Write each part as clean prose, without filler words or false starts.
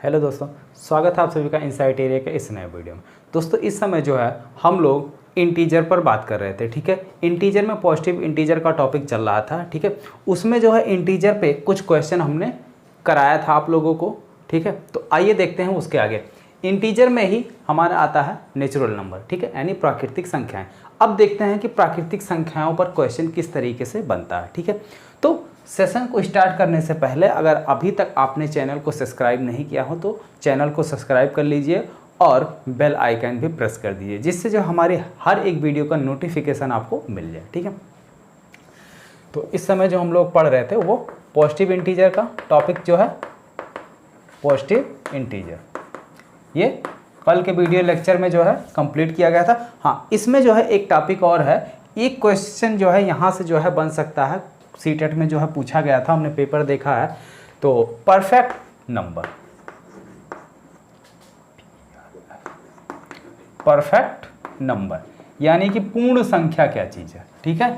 Hello दोस्तों, स्वागत है आप सभी का इनसाइट एरिया के इस नए वीडियो में। दोस्तों इस समय जो है हम लोग इंटीजर पर बात कर रहे थे, ठीक है। इंटीजर में पॉजिटिव इंटीजर का टॉपिक चल रहा था, ठीक है। उसमें जो है इंटीजर पे कुछ क्वेश्चन हमने कराया था आप लोगों को, ठीक है। तो आइए देखते हैं उसके आगे। इंटीजर में ही हमारा आता है नेचुरल नंबर, ठीक है, यानी प्राकृतिक संख्याएं। अब देखते हैं कि प्राकृतिक संख्याओं पर क्वेश्चन किस तरीके से बनता है, ठीक है। तो सेशन को स्टार्ट करने से पहले अगर अभी तक आपने चैनल को सब्सक्राइब नहीं किया हो तो चैनल को सब्सक्राइब कर लीजिए और बेल आइकन भी प्रेस कर दीजिए, जिससे जो हमारे हर एक वीडियो का नोटिफिकेशन आपको मिल जाए, ठीक है। तो इस समय जो हम लोग पढ़ रहे थे वो पॉजिटिव इंटीजर का टॉपिक जो है पॉजिटिव इंटीजर, ये कल के वीडियो लेक्चर में जो है कंप्लीट किया गया था। हाँ, इसमें जो है एक टॉपिक और है, एक क्वेश्चन जो है यहाँ से जो है बन सकता है, सीटेट में जो है पूछा गया था, हमने पेपर देखा है। तो परफेक्ट नंबर, परफेक्ट नंबर यानी कि पूर्ण संख्या क्या चीज है, ठीक है।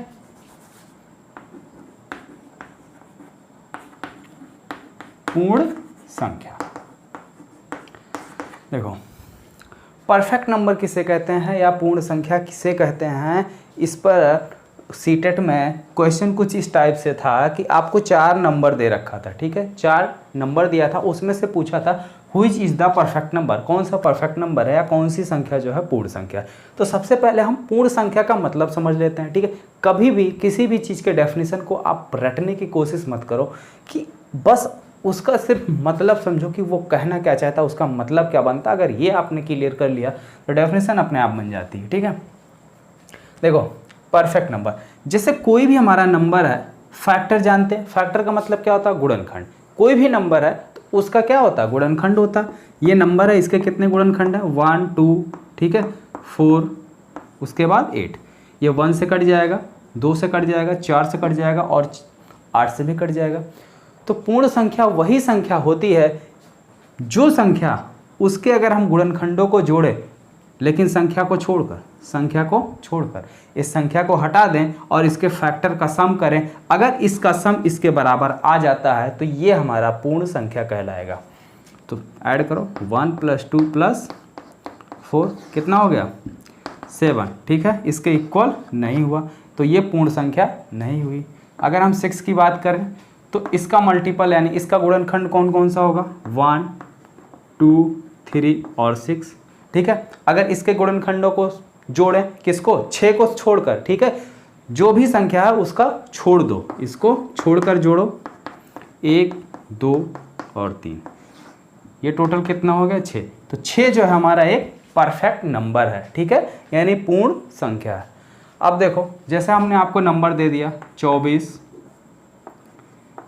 पूर्ण संख्या, देखो परफेक्ट नंबर किसे कहते हैं या पूर्ण संख्या किसे कहते हैं, इस पर सीटेट में क्वेश्चन कुछ इस टाइप से था कि आपको 4 नंबर दे रखा था, ठीक है। 4 नंबर दिया था, उसमें से पूछा था which is the perfect number, कौन सा परफेक्ट नंबर है या कौन सी संख्या जो है पूर्ण संख्या। तो सबसे पहले हम पूर्ण संख्या का मतलब समझ लेते हैं, ठीक है। कभी भी किसी भी चीज़ के डेफिनेशन को आप रटने की कोशिश मत करो कि बस उसका सिर्फ मतलब समझो कि वो कहना क्या चाहता है, उसका मतलब क्या बनता। अगर ये आपने क्लियर कर लिया तो डेफिनेशन अपने आप बन जाती है, ठीक है। देखो परफेक्ट नंबर, जैसे कोई भी हमारा नंबर है, फैक्टर जानते हैं, फैक्टर का मतलब क्या होता है, गुणनखंड। कोई भी नंबर है तो उसका क्या होता है, गुणनखंड होता है। ये नंबर है, इसके कितने गुणनखंड है, 1 2, ठीक है, 4, उसके बाद 8। ये 1 से कट जाएगा, 2 से कट जाएगा, 4 से कट जाएगा और 8 से भी कट जाएगा। तो पूर्ण संख्या वही संख्या होती है जो संख्या उसके अगर हम गुणनखंडों को जोड़ें लेकिन संख्या को छोड़कर इस संख्या को हटा दें और इसके फैक्टर का सम करें, अगर इसका सम इसके बराबर आ जाता है तो ये हमारा पूर्ण संख्या कहलाएगा। तो ऐड करो 1 + 2 + 4 कितना हो गया, 7, ठीक है। इसके इक्वल नहीं हुआ तो ये पूर्ण संख्या नहीं हुई। अगर हम 6 की बात करें तो इसका मल्टीपल यानी इसका गुणनखंड कौन कौन सा होगा, 1 2 3 और 6, ठीक है। अगर इसके गुणनखंडों को जोड़ें, किसको, 6 को छोड़कर, ठीक है। जो भी संख्या है उसका छोड़ दो, इसको छोड़कर जोड़ो, 1 2 और 3, ये टोटल कितना हो गया, 6। तो 6 जो है हमारा एक परफेक्ट नंबर है, ठीक है, यानी पूर्ण संख्या है। अब देखो जैसे हमने आपको नंबर दे दिया 24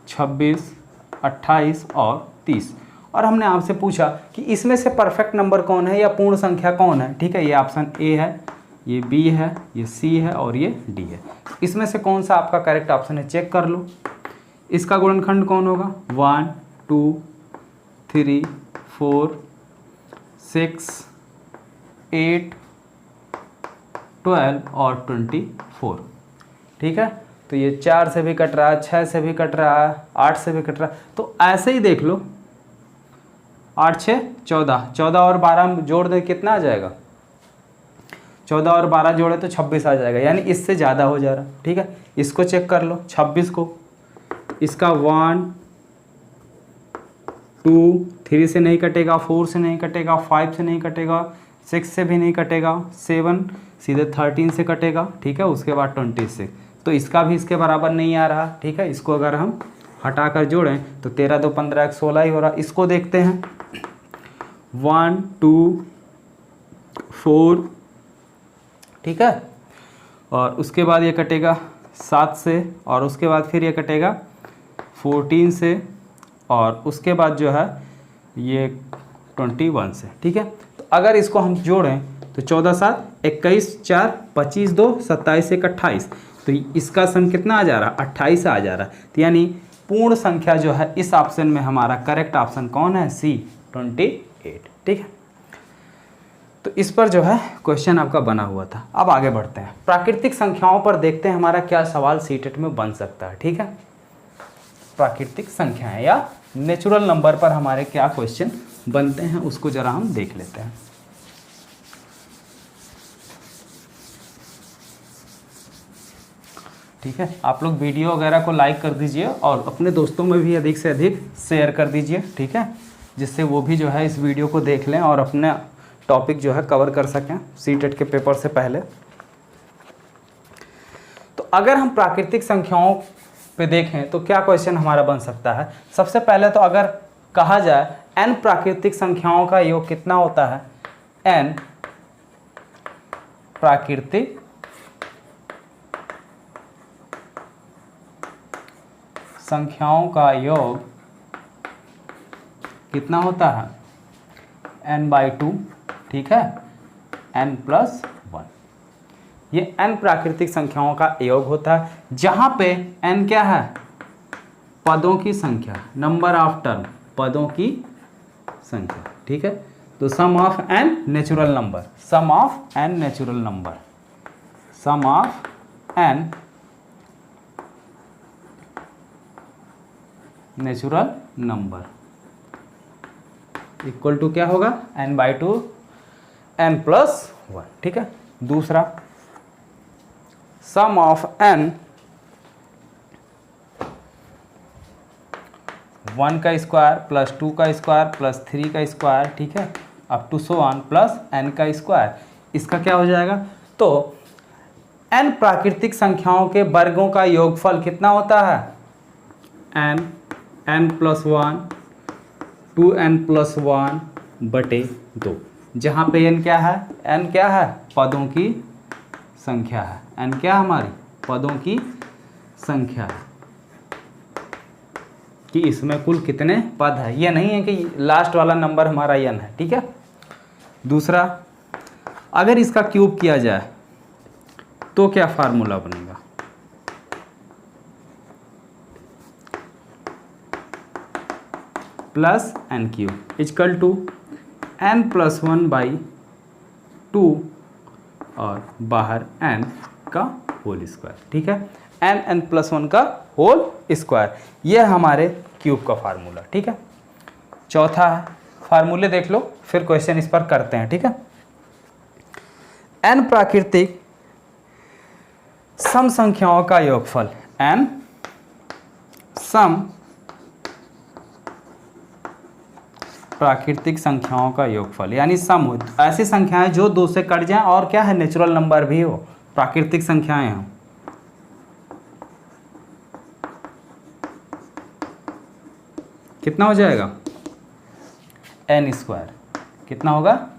26 28 और 30 और हमने आपसे पूछा कि इसमें से परफेक्ट नंबर कौन है या पूर्ण संख्या कौन है, ठीक है। ये ऑप्शन ए है, ये बी है, ये सी है और ये डी है। इसमें से कौन सा आपका करेक्ट ऑप्शन है, चेक कर लो। इसका गुणनखंड कौन होगा, 1 2 3 4 6 8 12 और 24, ठीक है। तो ये 4 से भी कट रहा है, 6 से भी कट रहा है, 8 से भी कट रहा है। तो ऐसे ही देख लो, 8 6 14, 14 और 12 जोड़ दे कितना आ जाएगा, 14 और 12 जोड़े तो 26 आ जाएगा, यानी इससे ज़्यादा हो जा रहा, ठीक है। इसको चेक कर लो 26 को, इसका 1 2 3 से नहीं कटेगा, 4 से नहीं कटेगा, 5 से नहीं कटेगा, 6 से भी नहीं कटेगा, 7 सीधे 13 से कटेगा, ठीक है। उसके बाद 26, तो इसका भी इसके बराबर नहीं आ रहा, ठीक है। इसको अगर हम हटाकर जोड़ें तो 13 2 15 1 16 ही हो रहा। इसको देखते हैं 1 2 4, ठीक है, और उसके बाद ये कटेगा 7 से और उसके बाद फिर ये कटेगा 14 से और उसके बाद जो है ये 21 से, ठीक है। तो अगर इसको हम जोड़ें तो 14 7 21 4 25 2 27 1 28, तो इसका सम कितना आ जा रहा, 28 आ जा रहा। तो यानी पूर्ण संख्या जो है इस ऑप्शन में हमारा करेक्ट ऑप्शन कौन है, सी 28, ठीक है। तो इस पर जो है क्वेश्चन आपका बना हुआ था। अब आगे बढ़ते हैं, प्राकृतिक संख्याओं पर देखते हैं हमारा क्या सवाल सीटेट में बन सकता है, ठीक है। प्राकृतिक संख्याएं या नेचुरल नंबर पर हमारे क्या क्वेश्चन बनते हैं उसको ज़रा हम देख लेते हैं। ठीक है, आप लोग वीडियो वगैरह को लाइक कर दीजिए और अपने दोस्तों में भी अधिक से अधिक शेयर कर दीजिए। ठीक है, जिससे वो भी जो है इस वीडियो को देख लें और अपना टॉपिक जो है कवर कर सकें सीटेट के पेपर से पहले। तो अगर हम प्राकृतिक संख्याओं पे देखें तो क्या क्वेश्चन हमारा बन सकता है। सबसे पहले तो अगर कहा जाए n प्राकृतिक संख्याओं का योग कितना होता है, n प्राकृतिक संख्याओं का योग कितना होता है, n/2। ठीक है, n+1, ये n प्राकृतिक संख्याओं का योग होता है, जहां पे n क्या है, पदों की संख्या, नंबर ऑफ टर्म, पदों की संख्या। ठीक है, तो sum of n natural number, sum of n natural number, sum of n natural number equal to क्या होगा, n/2 n+1। ठीक है, दूसरा सम ऑफ n 1 का स्क्वायर प्लस 2 का स्क्वायर प्लस 3 का स्क्वायर, ठीक है, up to so on plus n का स्क्वायर, इसका क्या हो जाएगा। तो n प्राकृतिक संख्याओं के वर्गों का योगफल कितना होता है, n+1 2n+1 बटे 2, जहाँ पे n क्या है, n क्या है, पदों की संख्या है, n क्या हमारी पदों की संख्या है, कि इसमें कुल कितने पद है। ये नहीं है कि लास्ट वाला नंबर हमारा n है। ठीक है, दूसरा अगर इसका क्यूब किया जाए तो क्या फार्मूला बनेगा, plus n³ equal to n+1/2 और बाहर n का होल स्क्वायर। ठीक है, n+1 का होल स्क्वायर, ये हमारे क्यूब का फार्मूला। ठीक है, चौथा है, फार्मूले देख लो फिर क्वेश्चन इस पर करते हैं। ठीक है, n प्राकृतिक सम संख्याओं का योगफल, n सम प्राकृतिक संख्याओं का योगफल, यानी सम हो ऐसी संख्याएं जो 2 से कट जाएं और क्या है, नेचुरल नंबर भी हो, प्राकृतिक संख्याएं हो। कितना हो जाएगा, n², कितना होगा,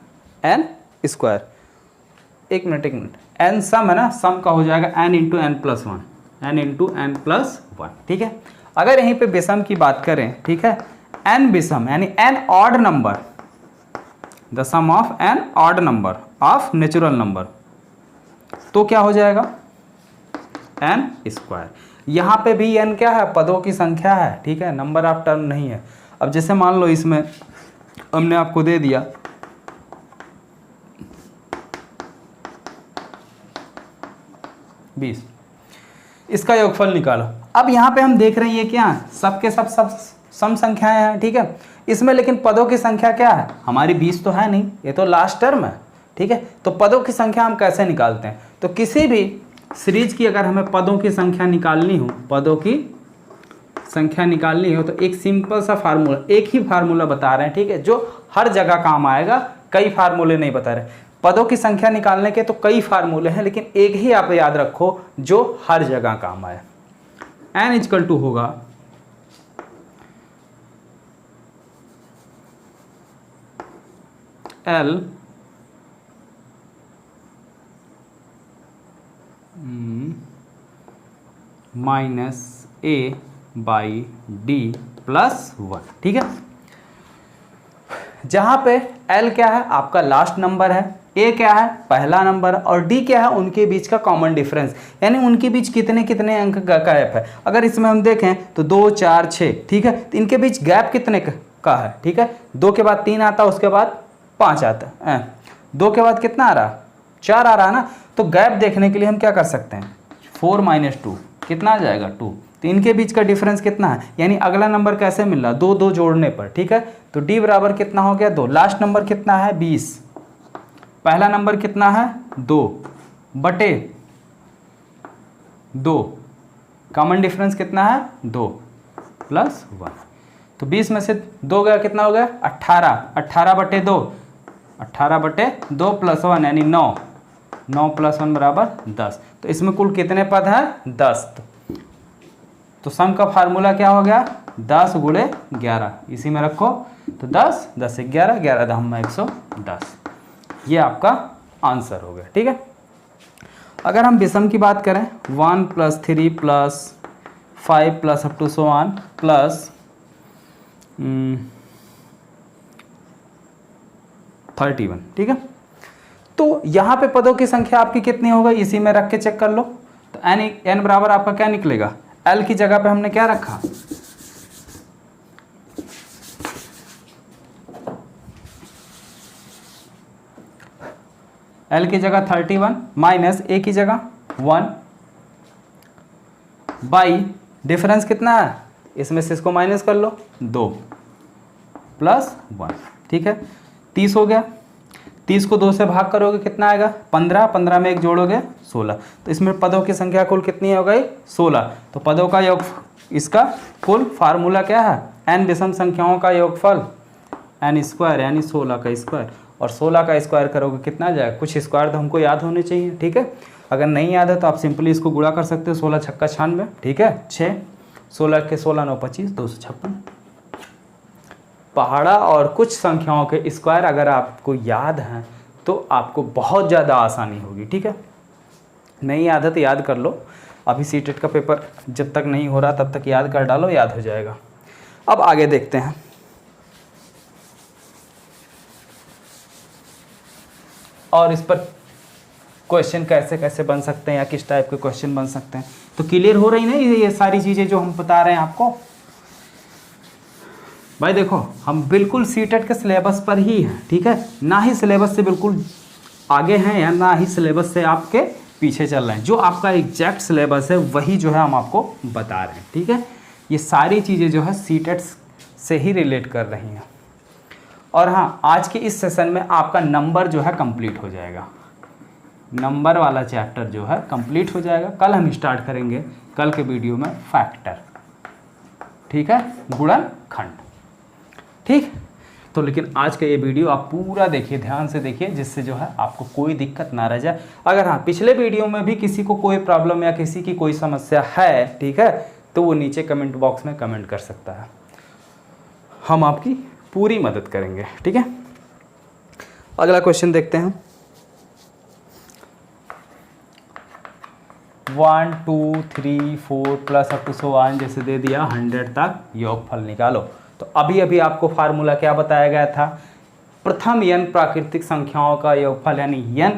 n²। एक मिनट, n सम है ना, सम का हो जाएगा n × n+1, n × n+1। ठीक है, अगर यहीं पे विषम की बात करें, ठीक है, n विषम यानी n odd number, the sum of n odd number of natural number, तो क्या हो जाएगा, n²। यहाँ पे भी n क्या है, पदों की संख्या है। ठीक है, नंबर ऑफ टर्म नहीं है। अब जैसे मान लो इसमें हमने आपको दे दिया 20, इसका योगफल निकालो। अब यहाँ पे हम देख रहे हैं ये क्या है, सबके सब सम संख्याएं हैं। ठीक है, इसमें लेकिन पदों की संख्या क्या है, हमारी 20 तो है नहीं, ये तो लास्ट टर्म है। ठीक है, तो पदों की संख्या हम कैसे निकालते हैं, तो किसी भी सीरीज की अगर हमें पदों की संख्या निकालनी हो, पदों की संख्या निकालनी हो, तो एक सिंपल सा फार्मूला, एक ही फार्मूला बता रहे हैं। ठीक है, जो हर जगह काम आएगा, कई फार्मूले नहीं बता रहे। पदों की संख्या निकालने के तो कई फार्मूले हैं, लेकिन एक ही आप याद रखो जो हर जगह काम आए। n = होगा L -a/d + 1। ठीक है, जहां पे L क्या है, आपका लास्ट नंबर है, A क्या है, पहला नंबर, और D क्या है, उनके बीच का कॉमन डिफरेंस, यानी उनके बीच कितने कितने अंक का गैप है। अगर इसमें हम देखें तो 2 4 6, ठीक है, तो इनके बीच गैप कितने का है। ठीक है, 2 के बाद 3 आता है, उसके बाद 5 आता है, 2 के बाद कितना आ रहा, 4 आ रहा है ना। तो गैप देखने के लिए हम क्या कर सकते हैं, 4 - 2 कितना आ जाएगा, 2। तो इनके बीच का डिफरेंस कितना है, यानी अगला नंबर कैसे मिल रहा, 2 2 जोड़ने पर, ठीक है। तो d बराबर कितना हो गया 2, लास्ट नंबर कितना है 20, पहला नंबर कितना है 2 बटे 2, कॉमन डिफरेंस कितना है 2 प्लस 1, तो 20 में से 2 गया कितना हो गया 18, 18 बटे 2, 18 बटे 2 प्लस 1 यानी 9, 9 प्लस 1 बराबर 10। तो इसमें कुल कितने पद हैं 10। तो सम का फार्मूला क्या हो गया 10 गुणे 11, इसी में रखो, तो 10 10 से 11, 11 दम में 110, ये आपका आंसर हो गया, ठीक है। अगर हम विषम की बात करें 1 + 3 + 5 + up to so on plus 31, ठीक है। तो यहाँ पे पदों की संख्या आपकी कितनी हो गई, इसी में रख के चेक कर लो। तो n बराबर आपका क्या निकलेगा, l की जगह पे हमने क्या रखा, l की जगह 31 माइनस a की जगह 1 बाई डिफरेंस कितना है, इसमें से इसको माइनस कर लो 2 प्लस 1, ठीक है। 30 हो गया, 30 को 2 से भाग करोगे कितना आएगा 15, 15 में 1 जोड़ोगे 16, तो इसमें पदों की संख्या कुल कितनी हो गई 16। तो पदों का योग, इसका कुल फार्मूला क्या है, n विषम संख्याओं का योगफल n² यानी 16 का स्क्वायर, और 16 का स्क्वायर करोगे कितना आ जाएगा, कुछ स्क्वायर तो हमको याद होने चाहिए, ठीक है। अगर नहीं याद है तो आप सिंपली इसको गुणा कर सकते हो, 16 छक्का 96, ठीक है, 6, 16 के 16 9 25 256। पहाड़ा और कुछ संख्याओं के स्क्वायर अगर आपको याद हैं तो आपको बहुत ज़्यादा आसानी होगी, ठीक है। नहीं याद है तो याद कर लो, अभी सीटेट का पेपर जब तक नहीं हो रहा तब तक याद कर डालो, याद हो जाएगा। अब आगे देखते हैं, और इस पर क्वेश्चन कैसे कैसे बन सकते हैं या किस टाइप के क्वेश्चन बन सकते हैं। तो क्लियर हो रही ना ये सारी चीज़ें जो हम बता रहे हैं आपको। भाई देखो हम बिल्कुल सीटेट के सिलेबस पर ही हैं, ठीक है, ना ही सिलेबस से बिल्कुल आगे हैं या ना ही सिलेबस से आपके पीछे चल रहे हैं। जो आपका एग्जैक्ट सिलेबस है वही जो है हम आपको बता रहे हैं, ठीक है। ये सारी चीज़ें जो है सीटेट से ही रिलेट कर रही हैं। और हाँ, आज के इस सेशन में आपका नंबर जो है कंप्लीट हो जाएगा, नंबर वाला चैप्टर जो है कंप्लीट हो जाएगा। कल हम स्टार्ट करेंगे, कल के वीडियो में फैक्टर, ठीक है, गुणनखंड, ठीक। तो लेकिन आज का ये वीडियो आप पूरा देखिए, ध्यान से देखिए, जिससे जो है आपको कोई दिक्कत ना रह जाए। अगर हाँ पिछले वीडियो में भी किसी को कोई प्रॉब्लम या किसी की कोई समस्या है, ठीक है, तो वो नीचे कमेंट बॉक्स में कमेंट कर सकता है, हम आपकी पूरी मदद करेंगे, ठीक है। अगला क्वेश्चन देखते हैं, 1 2 3 4 plus up to so on जैसे दे दिया 100 तक योगफल निकालो। तो अभी अभी आपको फार्मूला क्या बताया गया था, प्रथम n प्राकृतिक संख्याओं का योगफल यानी n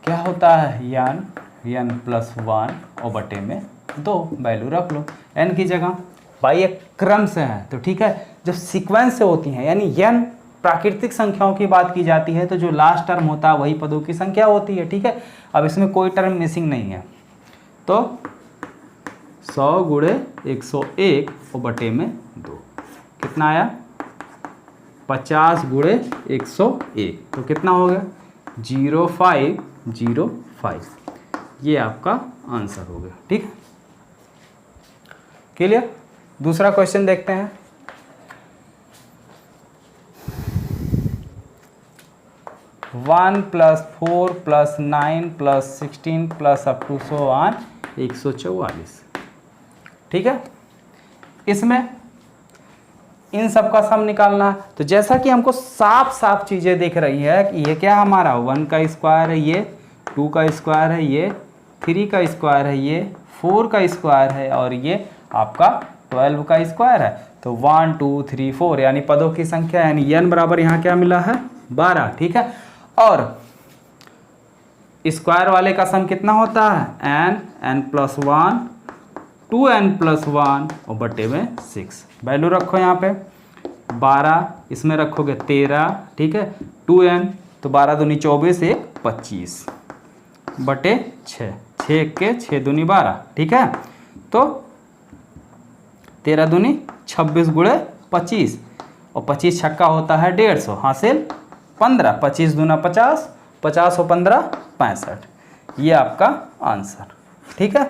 क्या होता है, n + 1 और बटे में 2, वैल्यू रख लो n की जगह। भाई एक क्रम से है तो ठीक है, जब सीक्वेंस से होती हैं यानी n प्राकृतिक संख्याओं की बात की जाती है तो जो लास्ट टर्म होता है वही पदों की संख्या होती है, ठीक है। अब इसमें कोई टर्म मिसिंग नहीं है, तो 100 गुणे 101 और बटे में 2 कितना आया, 50 गुणे 101, तो कितना हो गया 0505, ये आपका आंसर हो गया, ठीक है, क्लियर। दूसरा क्वेश्चन देखते हैं, 1 + 4 + 9 + 16 plus up to so on 144, ठीक है। इसमें इन सब का सम निकालना है। तो जैसा कि हमको साफ साफ चीज़ें दिख रही है कि ये क्या हमारा 1 का स्क्वायर है, ये 2 का स्क्वायर है, ये 3 का स्क्वायर है, ये 4 का स्क्वायर है और ये आपका 12 का स्क्वायर है। तो 1 2 3 4 यानी पदों की संख्या यानी n बराबर यहाँ क्या मिला है 12, ठीक है। और स्क्वायर वाले का सम कितना होता है n + 1 2n + 1 और बटे में 6, वैल्यू रखो यहाँ पे 12, इसमें रखोगे 13, ठीक है, 2n तो 12 दूनी 24 1 25 बटे 6, 6 के 6 दूनी 12, ठीक है। तो 13 दूनी 26 गुणे 25 और 25 छक्का होता है 150, हासिल 15, 25 दूना 50, 50 और 15 65। ये आपका आंसर, ठीक है।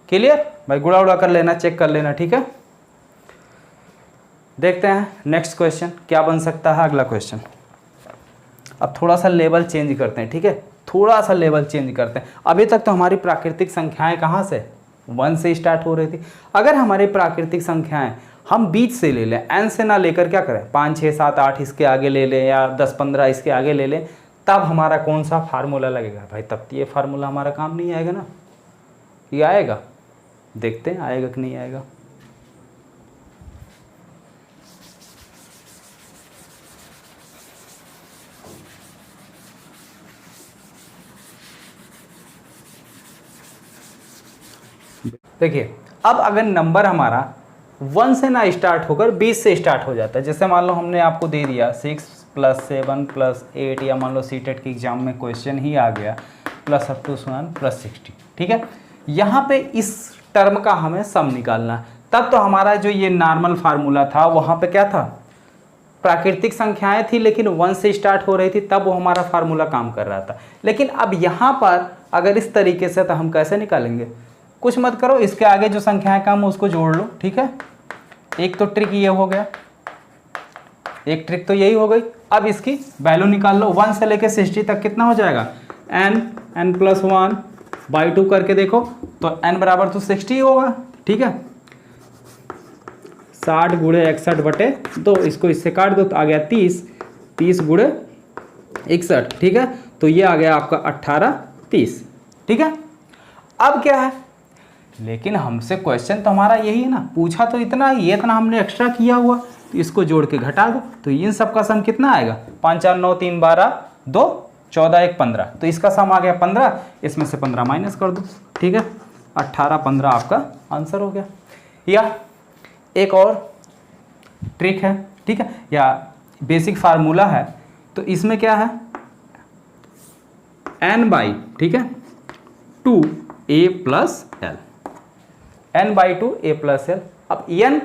क्लियर भाई, गुणा उड़ा कर लेना, चेक कर लेना, ठीक है। देखते हैं नेक्स्ट क्वेश्चन क्या बन सकता है। अगला क्वेश्चन, अब थोड़ा सा लेवल चेंज करते हैं, ठीक है, थोड़ा सा लेवल चेंज करते हैं। अभी तक तो हमारी प्राकृतिक संख्याएं कहाँ से 1 से स्टार्ट हो रही थी। अगर हमारी प्राकृतिक संख्याएं हम बीच से ले लें, n से ना लेकर क्या करें 5 6 7 8 इसके आगे ले लें या 10 15 इसके आगे ले लें, तब हमारा कौन सा फार्मूला लगेगा भाई, तब ये फार्मूला हमारा काम नहीं आएगा ना। ये आएगा, देखते हैं आएगा कि नहीं आएगा। देखिए, अब अगर नंबर हमारा 1 से ना स्टार्ट होकर 20 से स्टार्ट हो जाता है, जैसे मान लो हमने आपको दे दिया 6 + 7 + 8, या मान लो सीटेट के एग्जाम में क्वेश्चन ही आ गया प्लस अप टू 1 + 60, ठीक है। यहाँ पे इस टर्म का हमें सम निकालना है। तब तो हमारा जो ये नॉर्मल फार्मूला था वहाँ पे क्या था, प्राकृतिक संख्याएं थी लेकिन 1 से स्टार्ट हो रही थी, तब वो हमारा फार्मूला काम कर रहा था। लेकिन अब यहाँ पर अगर इस तरीके से, तो हम कैसे निकालेंगे, कुछ मत करो, इसके आगे जो संख्याएं कम उसको जोड़ लो, ठीक है। एक तो ट्रिक ये हो गया, एक ट्रिक तो यही हो गई। अब इसकी वैल्यू निकाल लो, 1 से लेकर 60 तक कितना हो जाएगा, n+1/2 करके देखो तो n बराबर तो 60 होगा, ठीक है। 60 गुणे 61/2, इसको इससे काट दो तो आ गया 30, 30 गुणे 61, ठीक है। तो ये आ गया आपका 18 30, ठीक है। अब क्या है, लेकिन हमसे क्वेश्चन तो हमारा यही है ना, पूछा तो इतना, ये इतना हमने एक्स्ट्रा किया हुआ, तो इसको जोड़ के घटा दो, तो इन सब का सम कितना आएगा, 5 4 9 3 12 2 14 1 15, तो इसका सम आ गया 15, इसमें से 15 माइनस कर दो, ठीक है। 18 15 आपका आंसर हो गया। या एक और ट्रिक है, ठीक है, या बेसिक फार्मूला है, तो इसमें क्या है, n/, ठीक है, 2a + l, n/2 a + l। अब n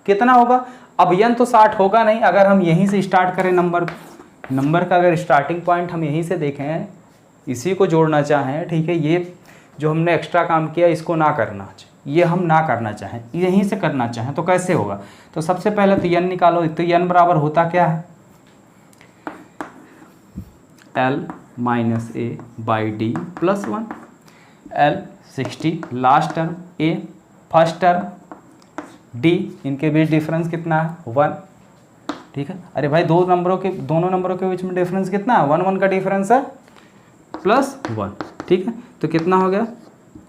कितना होगा, अब n तो 60 होगा नहीं, अगर हम यहीं से स्टार्ट करें नंबर का अगर स्टार्टिंग पॉइंट हम यहीं से देखें, इसी को जोड़ना चाहें, ठीक है, ये जो हमने एक्स्ट्रा काम किया इसको ना करना, ये हम ना करना चाहें, यहीं से करना चाहें तो कैसे होगा। तो सबसे पहले तो n निकालो, तो n बराबर होता क्या है, l - a/d + 1, l 60 last term, a first term, d इनके बीच डिफरेंस कितना है 1, ठीक है। अरे भाई दोनों नंबरों के बीच में डिफरेंस कितना है, 1 1 का डिफरेंस है +1, ठीक है। तो कितना हो गया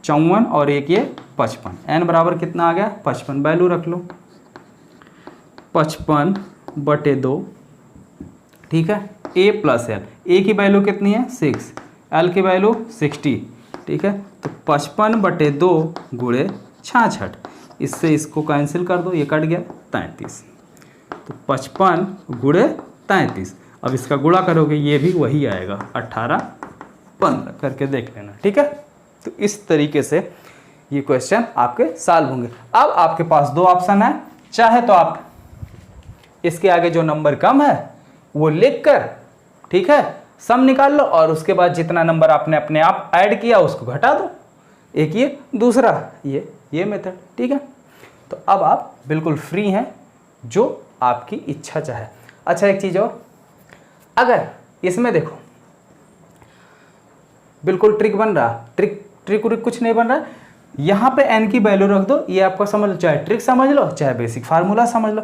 54 और एक ये 55, n बराबर कितना आ गया 55, वैल्यू रख लो 55/2, ठीक है। a + l, a की वैल्यू कितनी है 6, l की वैल्यू 60, ठीक है। तो 55/2 गुणे 66, इससे इसको कैंसिल कर दो, ये कट गया 33, तो 55 गुणे 33, अब इसका गुणा करोगे ये भी वही आएगा 18 15 करके देख लेना, ठीक है। तो इस तरीके से ये क्वेश्चन आपके सॉल्व होंगे। अब आपके पास दो ऑप्शन है, चाहे तो आप इसके आगे जो नंबर कम है वो लिख कर, ठीक है, सम निकाल लो और उसके बाद जितना नंबर आपने अपने आप ऐड किया उसको घटा दो, एक ये, दूसरा ये मेथड, ठीक है। तो अब आप बिल्कुल फ्री हैं, जो आपकी इच्छा चाहे। अच्छा एक चीज़ और, अगर इसमें देखो बिल्कुल ट्रिक बन रहा, ट्रिक कुछ नहीं बन रहा, यहाँ पे n की वैल्यू रख दो, ये आपका समझ लो, चाहे ट्रिक समझ लो चाहे बेसिक फार्मूला समझ लो,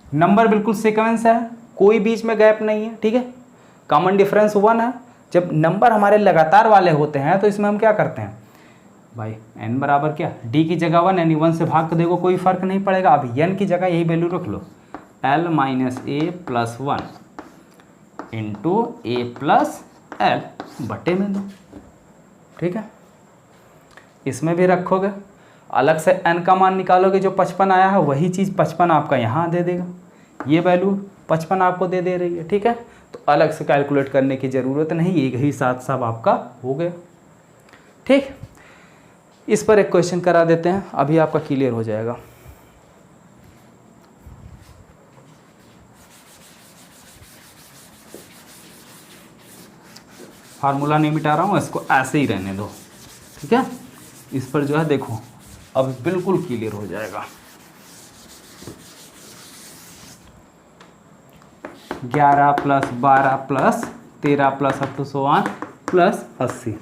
नंबर बिल्कुल सीक्वेंस है, कोई बीच में गैप नहीं है, ठीक है। कॉमन डिफरेंस 1 है। जब नंबर हमारे लगातार वाले होते हैं तो इसमें हम क्या करते हैं भाई, n बराबर क्या, d की जगह 1, यानी 1 से भाग कर देखो कोई फर्क नहीं पड़ेगा। अब n की जगह यही वैल्यू रख लो, l - a + 1 × a + l बटे में दो, ठीक है। इसमें भी रखोगे, अलग से n का मान निकालोगे, जो 55 आया है वही चीज़ 55 आपका यहाँ दे देगा, ये वैल्यू 55 आपको दे दे रही है, ठीक है। तो अलग से कैलकुलेट करने की ज़रूरत नहीं, एक ही साथ सब आपका हो गया, ठीक। इस पर एक क्वेश्चन करा देते हैं, अभी आपका क्लियर हो जाएगा। फार्मूला नहीं मिटा रहा हूँ, इसको ऐसे ही रहने दो, ठीक है। इस पर जो है देखो अब बिल्कुल क्लियर हो जाएगा। 11 + 12 + 13 + up to so on + 80,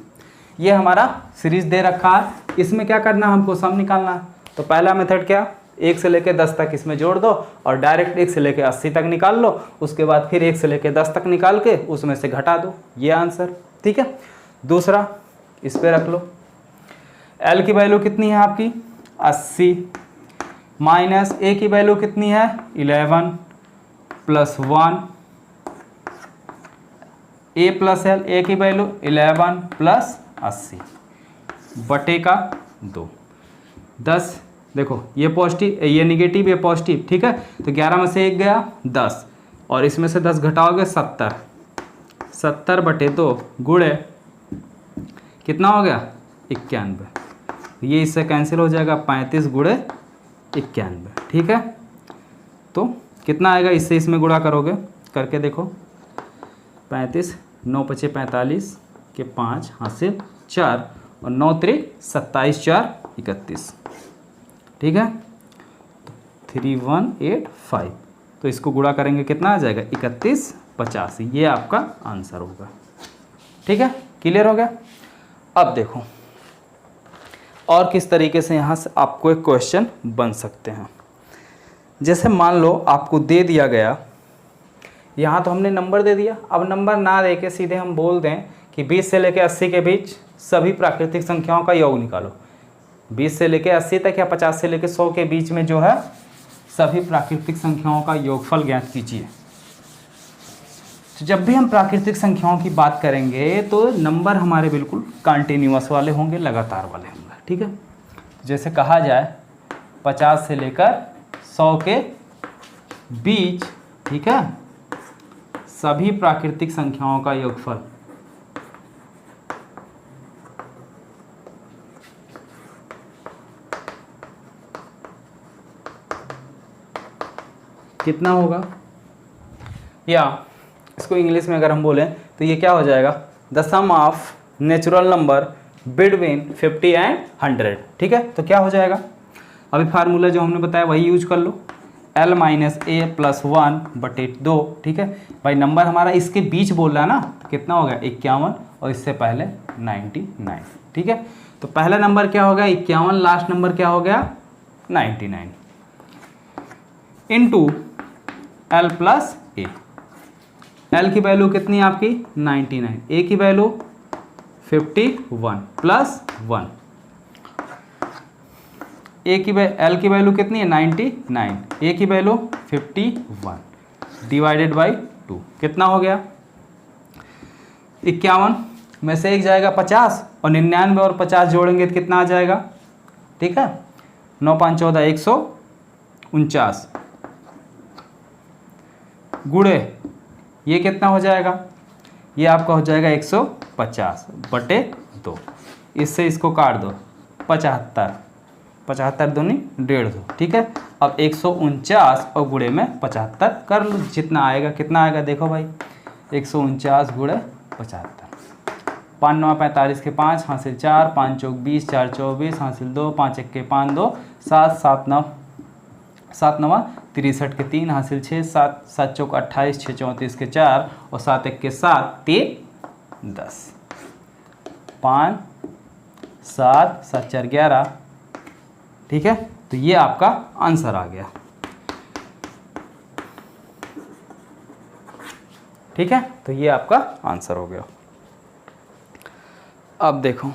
ये हमारा सीरीज दे रखा है। इसमें क्या करना है, हमको सम निकालना है। तो पहला मेथड क्या, 1 से लेकर 10 तक इसमें जोड़ दो और डायरेक्ट 1 से लेकर 80 तक निकाल लो, उसके बाद फिर 1 से लेकर 10 तक निकाल के उसमें से घटा दो, ये आंसर, ठीक है। दूसरा इस पे रख लो, L की वैल्यू कितनी है आपकी 80 माइनस A की वैल्यू कितनी है 11 + 1 A + L, A की वैल्यू 11 + 80 बटे का 2, 10, देखो ये पॉजिटिव ये निगेटिव ये पॉजिटिव, ठीक है। तो 11 में से 1 गया 10 और इसमें से 10 घटाओगे 70, 70 बटे 2 गुणे कितना हो गया 91, ये इससे कैंसिल हो जाएगा 35 गुणे 91, ठीक है। तो कितना आएगा, इससे इसमें गुणा करोगे, करके देखो 35, 9 × 5 = 45 के 5 हासिल 4 और 9 × 3 = 27, 4 = 31, ठीक है। तो 3185, तो इसको गुणा करेंगे कितना आ जाएगा 3185, ये आपका आंसर होगा, ठीक है। क्लियर हो गया। अब देखो और किस तरीके से यहाँ से आपको एक क्वेश्चन बन सकते हैं। जैसे मान लो आपको दे दिया गया, यहाँ तो हमने नंबर दे दिया, अब नंबर ना दे के सीधे हम बोल दें कि 20 से लेकर 80 के बीच सभी प्राकृतिक संख्याओं का योग निकालो। 20 से लेकर 80 तक या 50 से लेकर 100 के बीच में जो है सभी प्राकृतिक संख्याओं का योगफल ज्ञात कीजिए। तो जब भी हम प्राकृतिक संख्याओं की बात करेंगे तो नंबर हमारे बिल्कुल कंटिन्यूअस वाले होंगे, लगातार वाले होंगे, ठीक है। जैसे कहा जाए 50 से लेकर 100 के बीच, ठीक है, सभी प्राकृतिक संख्याओं का योगफल कितना होगा, या इसको इंग्लिश में अगर हम बोलें तो ये क्या हो जाएगा, the sum of natural number between 50 and 100, ठीक है। तो क्या हो जाएगा, अभी फार्मूला जो हमने बताया वही यूज कर लो, L - A + 1 बटे 2, ठीक है। भाई नंबर हमारा इसके बीच बोल रहा है ना, तो कितना हो गया 51 और इससे पहले 99, ठीक है। तो पहला नंबर क्या हो गया 51, लास्ट नंबर क्या हो गया 99 इंटू L + A। L की वैल्यू कितनी है आपकी 99, A की वैल्यू 51 + 1, L की वैल्यू कितनी है 99, A की वैल्यू 51 डिवाइडेड बाई 2, कितना हो गया 51 में से एक जाएगा 50 और 99 और 50 जोड़ेंगे तो कितना आ जाएगा, ठीक है। 9 × 5 = 14, 149 गुणे ये कितना हो जाएगा, ये आपका हो जाएगा 150 बटे 2, इससे इसको काट दो 75, 75 दूनी 150, ठीक है। अब 149 और गुणे में 75 कर लो, जितना आएगा कितना आएगा देखो भाई 149 गुणे 75, 5 × 9 = 45 के 5 हासिल 4, 5 × 4 = 20, 4 × 24 हासिल 2, 5 × 1 = 5, 2 7, 7 × 9 = 63 के 3 हासिल 6, 7 × 7 = 28, 6 × 34 के 4 और 7 × 1 के 7, 3 10, 5 7 7 4 11, ठीक है। तो ये आपका आंसर आ गया, ठीक है। तो ये आपका आंसर हो गया। अब देखो,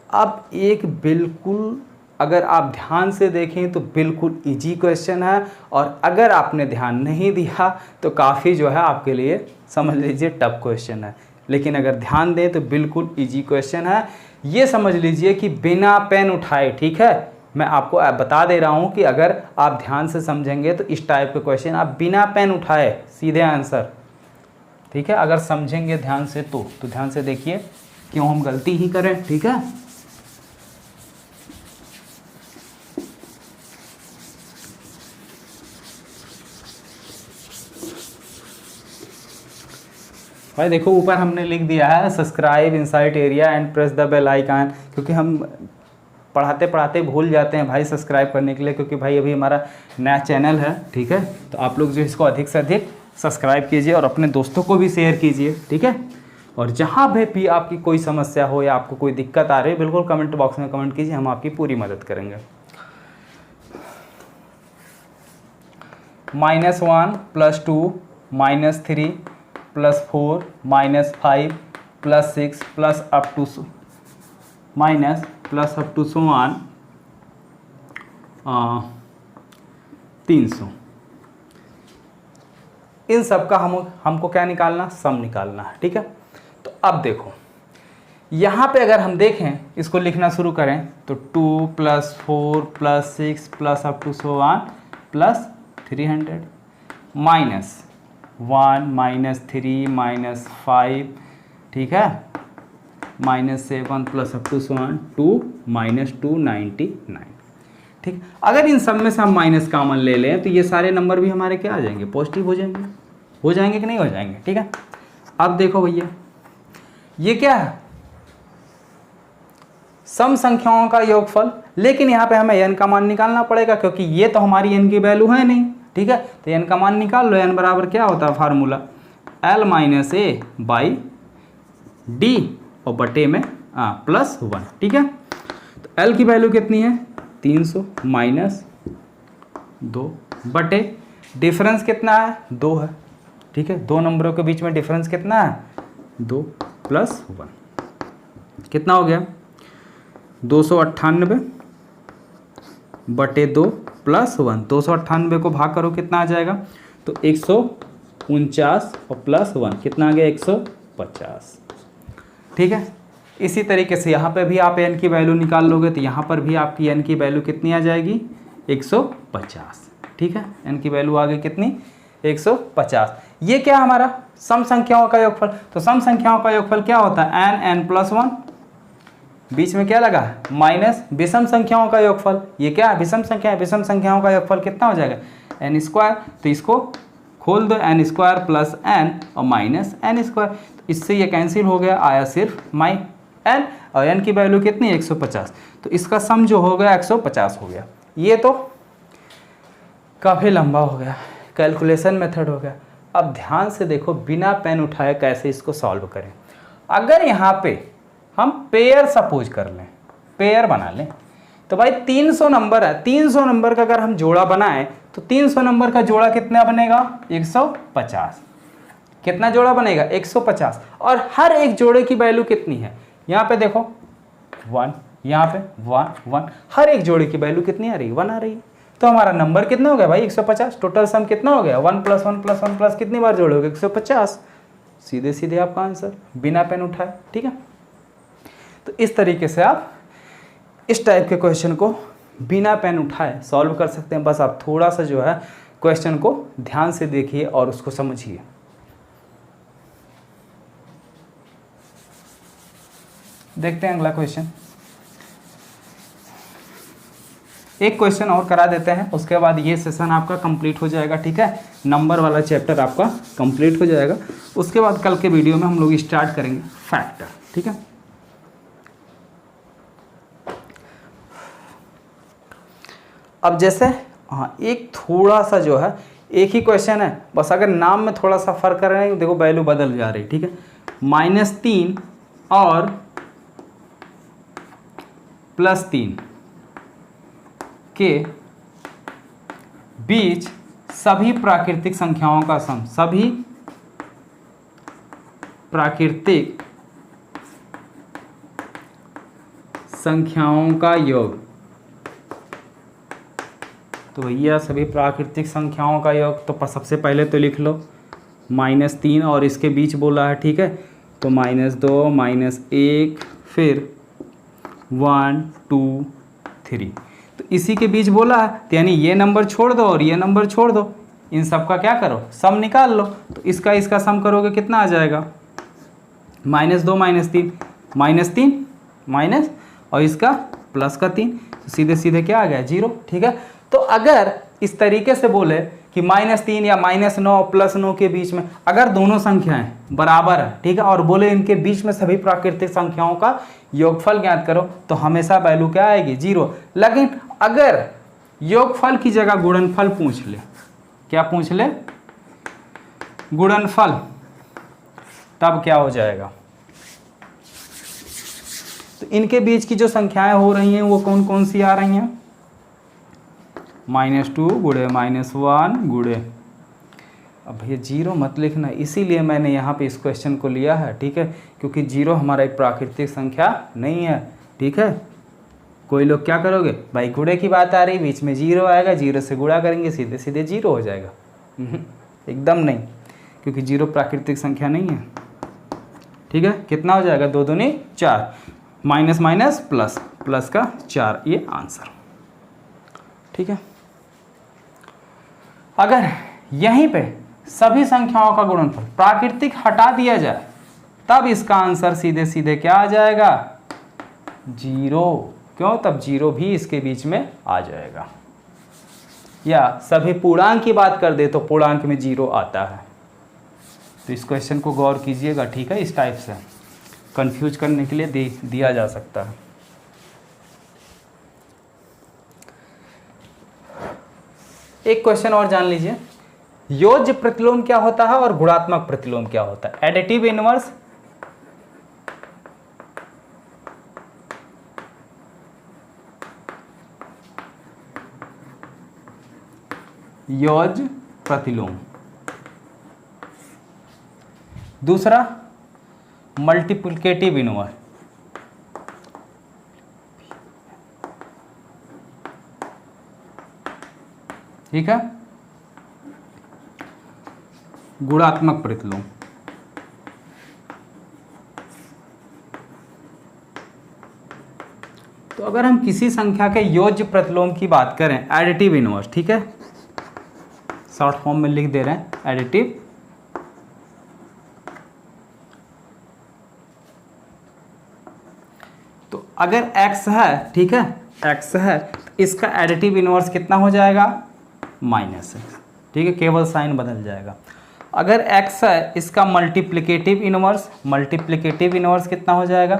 अब एक बिल्कुल अगर आप ध्यान से देखें तो बिल्कुल इजी क्वेश्चन है, और अगर आपने ध्यान नहीं दिया तो काफ़ी जो है आपके लिए समझ लीजिए टफ क्वेश्चन है, लेकिन अगर ध्यान दें तो बिल्कुल इजी क्वेश्चन है। ये समझ लीजिए कि बिना पेन उठाए, ठीक है, मैं आपको बता दे रहा हूँ कि अगर आप ध्यान से समझेंगे तो इस टाइप के क्वेश्चन आप बिना पेन उठाए सीधे आंसर, ठीक है। अगर समझेंगे ध्यान से तो ध्यान से देखिए, क्यों हम गलती ही करें, ठीक है। भाई देखो ऊपर हमने लिख दिया है subscribe insight area and press the bell icon, क्योंकि हम पढ़ाते पढ़ाते भूल जाते हैं भाई सब्सक्राइब करने के लिए, क्योंकि भाई अभी हमारा नया चैनल है, ठीक है। तो आप लोग जो इसको अधिक से अधिक सब्सक्राइब कीजिए और अपने दोस्तों को भी शेयर कीजिए, ठीक है। और जहाँ भी आपकी कोई समस्या हो या आपको कोई दिक्कत आ रही है, बिल्कुल कमेंट बॉक्स में कमेंट कीजिए, हम आपकी पूरी मदद करेंगे। -1 +2 -3 +4 -5 +6 plus up to so on 300। इन सब का हमको क्या निकालना, सम निकालना है, ठीक है। तो अब देखो यहाँ पे अगर हम देखें, इसको लिखना शुरू करें तो 2 + 4 + 6 plus up to so on plus 300 -1 -3 -5, ठीक है, -7 plus up to so on 2 -299, ठीक। अगर इन सब में से हम माइनस कॉमन ले लें तो ये सारे नंबर भी हमारे क्या आ जाएंगे, पॉजिटिव हो जाएंगे कि नहीं हो जाएंगे, ठीक है। अब देखो भैया ये क्या है, सम संख्याओं का योगफल, लेकिन यहाँ पे हमें n का मान निकालना पड़ेगा क्योंकि ये तो हमारी n की वैल्यू है नहीं, ठीक है। तो n का मान निकाल लो, n बराबर क्या होता है फार्मूला, L - A/D और बटे में +1, ठीक है। तो L की वैल्यू कितनी है 300 -2 बटे डिफरेंस कितना है 2 है, ठीक है। दो नंबरों के बीच में डिफरेंस कितना है 2 + 1, कितना हो गया 298 बटे 2 + 1। 298 को भाग करो कितना आ जाएगा, तो 149 और +1 कितना आ गया 150, ठीक है। इसी तरीके से यहाँ पे भी आप n की वैल्यू निकाल लोगे तो यहाँ पर भी आपकी n की वैल्यू कितनी आ जाएगी 150, ठीक है। n की वैल्यू आ गई कितनी 150। ये क्या हमारा सम संख्याओं का योगफल, तो सम संख्याओं का योगफल क्या होता है n + 1, बीच में क्या लगा माइनस विषम संख्याओं का योगफल, ये क्या है विषम संख्या है, विषम संख्याओं का योगफल कितना हो जाएगा n², तो इसको खोल दो n² + n और -n², तो इससे ये कैंसिल हो गया, आया सिर्फ n और n की वैल्यू कितनी 150, तो इसका सम जो हो गया 150 हो गया। ये तो काफ़ी लंबा हो गया, कैलकुलेशन मेथड हो गया। अब ध्यान से देखो बिना पेन उठाए कैसे इसको सॉल्व करें। अगर यहाँ पे हम पेयर सपोज कर लें, पेयर बना लें, तो भाई 300 नंबर है, 300 नंबर का अगर हम जोड़ा बनाएं तो 300 नंबर का जोड़ा कितना बनेगा 150, कितना जोड़ा बनेगा 150, और हर एक जोड़े की वैल्यू कितनी है, यहाँ पे देखो 1, यहाँ पे 1, हर एक जोड़े की वैल्यू कितनी आ रही है 1 आ रही है। तो हमारा नंबर कितना हो गया भाई 150, टोटल सम कितना हो गया 1 + 1 + 1 प्लस कितनी बार जोड़ोगे 150, सीधे सीधे आपका आंसर बिना पेन उठाए, ठीक है। तो इस तरीके से आप इस टाइप के क्वेश्चन को बिना पेन उठाए सॉल्व कर सकते हैं। बस आप थोड़ा सा जो है क्वेश्चन को ध्यान से देखिए और उसको समझिए। देखते हैं अगला क्वेश्चन, एक क्वेश्चन और करा देते हैं, उसके बाद ये सेशन आपका कंप्लीट हो जाएगा, ठीक है। नंबर वाला चैप्टर आपका कंप्लीट हो जाएगा। उसके बाद कल के वीडियो में हम लोग स्टार्ट करेंगे फैक्टर, ठीक है। अब जैसे हाँ एक थोड़ा सा जो है एक ही क्वेश्चन है, बस अगर नाम में थोड़ा सा फर्क कर रहे हैं, देखो वैल्यू बदल जा रही, ठीक है। -3 और +3 के बीच सभी प्राकृतिक संख्याओं का सम, सभी प्राकृतिक संख्याओं का योग, तो भैया सभी प्राकृतिक संख्याओं का योग तो सबसे पहले तो लिख लो -3 और इसके बीच बोला है, ठीक है। तो -2 -1 फिर 1 2 3, तो इसी के बीच बोला है, तो यानी ये नंबर छोड़ दो और ये नंबर छोड़ दो, इन सब का क्या करो सम निकाल लो। तो इसका सम करोगे कितना आ जाएगा -2 -3 माइनस और इसका प्लस का 3, तो सीधे सीधे क्या आ गया 0, ठीक है। तो अगर इस तरीके से बोले कि -3 या -9 +9 के बीच में अगर दोनों संख्याएं बराबर है, ठीक है, और बोले इनके बीच में सभी प्राकृतिक संख्याओं का योगफल ज्ञात करो, तो हमेशा वैल्यू क्या आएगी? 0। लेकिन अगर योगफल की जगह गुणनफल पूछ ले, क्या पूछ ले? गुणनफल, तब क्या हो जाएगा? तो इनके बीच की जो संख्याएं हो रही हैं वो कौन कौन सी आ रही हैं? -2 गुणे -1 गुणे, अब भैया 0 मत लिखना, इसीलिए मैंने यहाँ पे इस क्वेश्चन को लिया है, ठीक है, क्योंकि 0 हमारा एक प्राकृतिक संख्या नहीं है, ठीक है। कोई लोग क्या करोगे भाई, गुणे की बात आ रही, बीच में 0 आएगा, 0 से गुणा करेंगे, सीधे सीधे 0 हो जाएगा। एकदम नहीं, क्योंकि 0 प्राकृतिक संख्या नहीं है, ठीक है। कितना हो जाएगा? 2 दूनी 4, माइनस माइनस प्लस, प्लस का 4, ये आंसर, ठीक है। अगर यहीं पे सभी संख्याओं का गुणनफल प्राकृतिक हटा दिया जाए, तब इसका आंसर सीधे सीधे क्या आ जाएगा? 0। क्यों? तब 0 भी इसके बीच में आ जाएगा। या सभी पूर्णांक की बात कर दे तो पूर्णांक में 0 आता है। तो इस क्वेश्चन को गौर कीजिएगा, ठीक है। इस टाइप से कंफ्यूज करने के लिए दिया जा सकता है। एक क्वेश्चन और जान लीजिए, योज्य प्रतिलोम क्या होता है और गुणात्मक प्रतिलोम क्या होता है? एडिटिव इनवर्स, योज्य प्रतिलोम, दूसरा मल्टीप्लिकेटिव इनवर्स, ठीक है, गुणात्मक प्रतिलोम। तो अगर हम किसी संख्या के योज्य प्रतिलोम की बात करें, एडिटिव इनवर्स, ठीक है, शॉर्ट फॉर्म में लिख दे रहे हैं एडिटिव, तो अगर x है, ठीक है, x है, तो इसका एडिटिव इनवर्स कितना हो जाएगा? -x, ठीक है, केवल साइन बदल जाएगा। अगर x है, इसका मल्टीप्लिकेटिव इनवर्स, मल्टीप्लिकेटिव इनवर्स कितना हो जाएगा?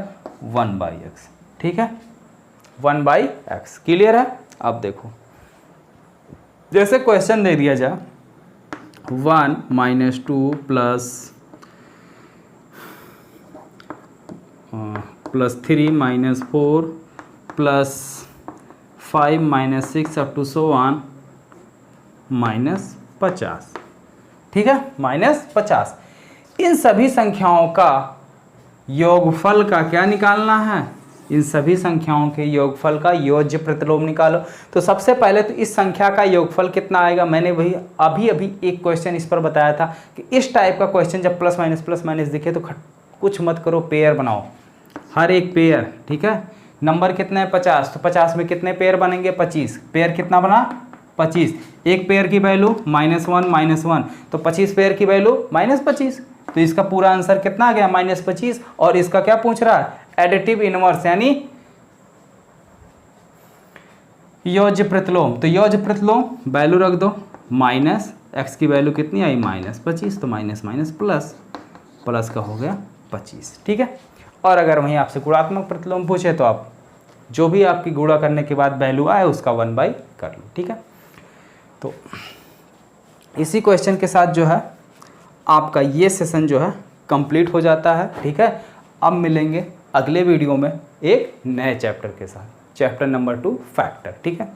1/x, ठीक है, 1/x। क्लियर है? अब देखो, जैसे क्वेश्चन दे दिया जाए 1 - 2 +3 - 4 +5 - 6 अप टू सो ऑन -50, ठीक है, -50। इन सभी संख्याओं का योगफल का क्या निकालना है? इन सभी संख्याओं के योगफल का योज्य प्रतिलोम निकालो। तो सबसे पहले तो इस संख्या का योगफल कितना आएगा? मैंने वही अभी एक क्वेश्चन इस पर बताया था कि इस टाइप का क्वेश्चन जब प्लस माइनस दिखे तो कुछ मत करो, पेयर बनाओ, हर एक पेयर, ठीक है। नंबर कितने हैं? 50, तो 50 में कितने पेयर बनेंगे? 25। पेयर कितना बना? 25। एक पेयर की वैल्यू -1 तो 25 पेयर की वैल्यू -25, तो इसका पूरा आंसर कितना आ गया? -25। और इसका क्या पूछ रहा है? एडिटिव इनवर्स यानी योज्य प्रतिलोम। तो योज्य प्रतिलोम वैल्यू रख दो, -x की वैल्यू कितनी आई? -25, तो माइनस माइनस प्लस, प्लस का हो गया 25, ठीक है। और अगर वहीं आपसे गुणात्मक प्रतिलोम पूछे तो आप जो भी आपकी गुणा करने के बाद वैल्यू आए उसका 1/, कर लो, ठीक है। तो इसी क्वेश्चन के साथ जो है आपका ये सेशन जो है कंप्लीट हो जाता है, ठीक है। अब मिलेंगे अगले वीडियो में एक नए चैप्टर के साथ, चैप्टर नंबर 2 फैक्टर, ठीक है।